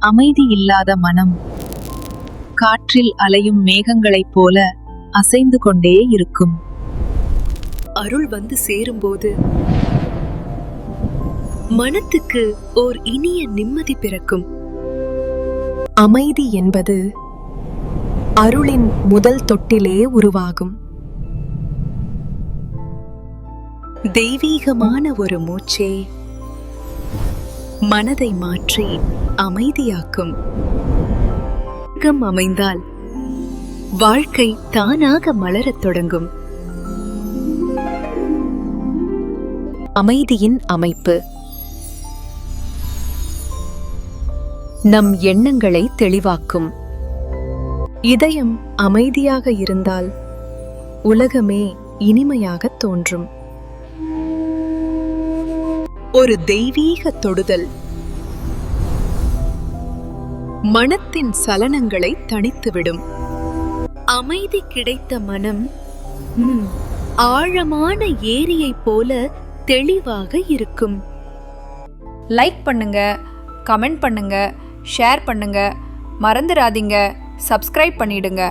அமைதி இல்லாத மனம் காற்றில் அலையும் மேகங்களைப் போல அசைந்து கொண்டே இருக்கும். அருள் வந்து சேரும்போது மனத்துக்கு ஓர் இனிய நிம்மதி பிறக்கும். அமைதி என்பது அருளின் முதல் தொட்டிலே உருவாகும் தெய்வீகமான ஒரு மூச்சே மனதை மாற்றி அமைதியாக்கும். அமைந்தால் வாழ்க்கை தானாக மலரத் தொடங்கும். அமைதியின் அமைப்பு நம் எண்ணங்களை தெளிவாக்கும். இதயம் அமைதியாக இருந்தால் உலகமே இனிமையாக தோன்றும். ஒரு தெய்வீக தொடுதல் மனத்தின் சலனங்களை தணித்துவிடும். அமைதி கிடைத்த மனம் ஆழமான ஏரியைப் போல தெளிவாக இருக்கும். லைக் பண்ணுங்க, கமெண்ட் பண்ணுங்க, ஷேர் பண்ணுங்க, மறந்துடாதீங்க, சப்ஸ்கிரைப் பண்ணிடுங்க.